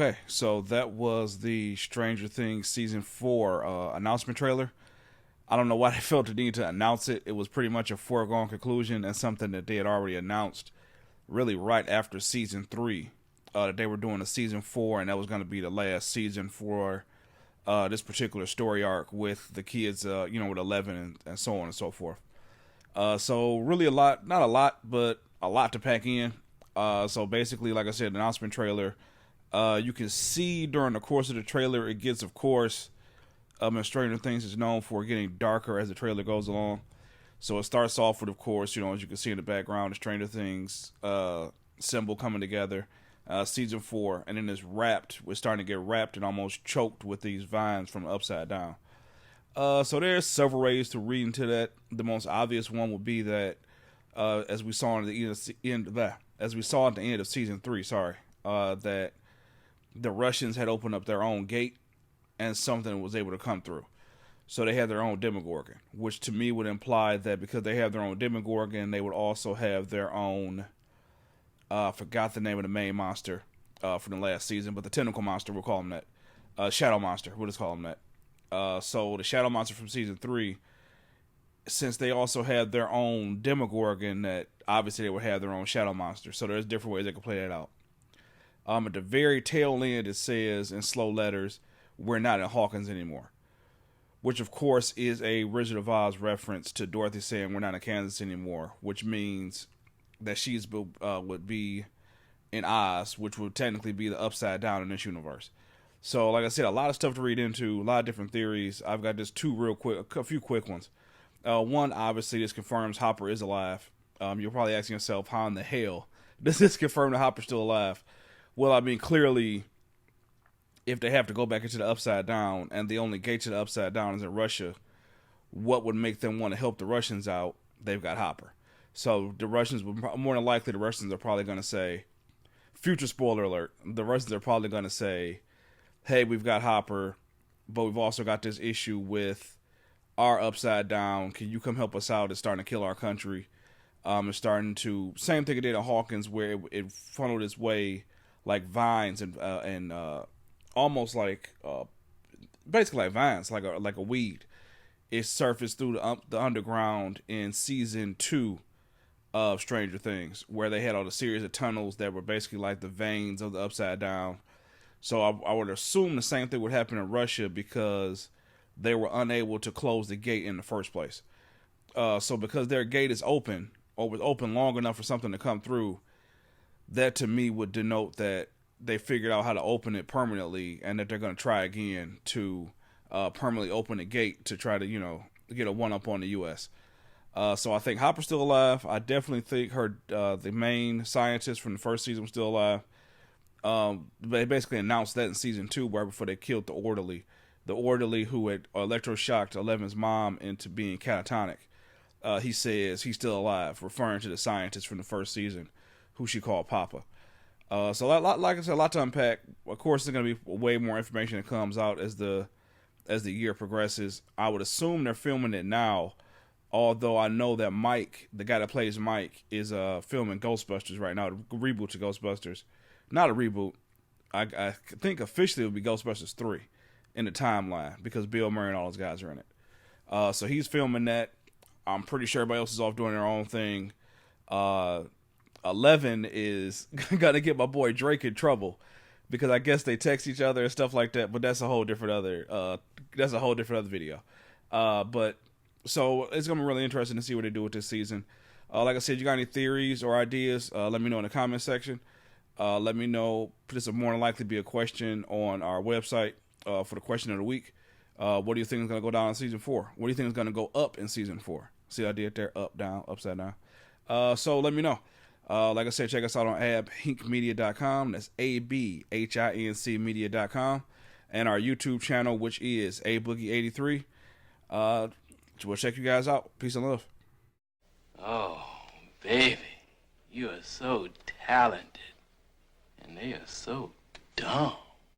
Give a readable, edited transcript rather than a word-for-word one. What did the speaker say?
Okay, so that was the Stranger Things season 4 announcement trailer. I don't know why they felt the need to announce it. It was pretty much a foregone conclusion and something that they had already announced really right after season 3. That they were doing a season 4 and that was going to be the last season for this particular story arc with the kids, with 11 and so on and so forth. So really a lot, not a lot, but a lot to pack in. So basically, like I said, the announcement trailer. You can see during the course of the trailer, it gets, of course, Stranger Things is known for getting darker as the trailer goes along. So it starts off with, of course, as you can see in the background, the Stranger Things symbol coming together, season 4, and then it's wrapped. We're starting to get wrapped and almost choked with these vines from the upside down. So there's several ways to read into that. The most obvious one would be that, as we saw at the end of season 3, that the Russians had opened up their own gate and something was able to come through. So they had their own Demogorgon, which to me would imply that because they have their own Demogorgon, they would also have their own, I forgot the name of the main monster from the last season, but the tentacle monster, we'll call him that. Shadow monster, we'll just call him that. So the Shadow monster from season 3, since they also had their own Demogorgon, that obviously they would have their own Shadow monster. So there's different ways they could play that out. At the very tail end, it says in slow letters, "We're not in Hawkins anymore," which of course is a Wizard of Oz reference to Dorothy saying we're not in Kansas anymore, which means that she's would be in Oz, which would technically be the upside down in this universe. So, like I said, a lot of stuff to read into, a lot of different theories. I've got just a few quick ones. One, obviously, this confirms Hopper is alive. You're probably asking yourself, how in the hell does this confirm that Hopper's still alive? Well, I mean, clearly, if they have to go back into the upside down and the only gate to the upside down is in Russia, what would make them want to help the Russians out? They've got Hopper. So the Russians would, more than likely, the Russians are probably going to say, future spoiler alert, the Russians are probably going to say, hey, we've got Hopper, but we've also got this issue with our upside down. Can you come help us out? It's starting to kill our country. It's starting to, same thing it did at Hawkins, where it funneled its way like vines and almost like basically like vines, like a weed. It surfaced through the underground in season 2 of Stranger Things, where they had all the series of tunnels that were basically like the veins of the upside down. So I would assume the same thing would happen in Russia because they were unable to close the gate in the first place. So because their gate is open, or was open long enough for something to come through, that to me would denote that they figured out how to open it permanently and that they're going to try again to permanently open the gate to try to, get a one-up on the U.S. So I think Hopper's still alive. I definitely think the main scientist from the first season was still alive. They basically announced that in season 2, right before they killed the orderly. The orderly who had electroshocked Eleven's mom into being catatonic. He says he's still alive, referring to the scientist from the first season, who she called Papa. So like I said, a lot to unpack. Of course, there's going to be way more information that comes out as the year progresses. I would assume they're filming it now, although I know that Mike, the guy that plays Mike, is filming Ghostbusters right now, the reboot to Ghostbusters. Not a reboot. I think officially it would be Ghostbusters 3 in the timeline because Bill Murray and all those guys are in it. So he's filming that. I'm pretty sure everybody else is off doing their own thing. 11 is gonna get my boy Drake in trouble because I guess they text each other and stuff like that. But that's a whole different other video. But so it's gonna be really interesting to see what they do with this season. Like I said, you got any theories or ideas? Let me know in the comment section. Let me know. This will more than likely be a question on our website for the question of the week. What do you think is going to go down in season 4? What do you think is going to go up in season 4? See what I did there? Up, down, upside down. So let me know. Like I said, check us out on abhinkmedia.com. That's ABHINC media.com. And our YouTube channel, which is aboogie83. We'll check you guys out. Peace and love. Oh, baby, you are so talented. And they are so dumb.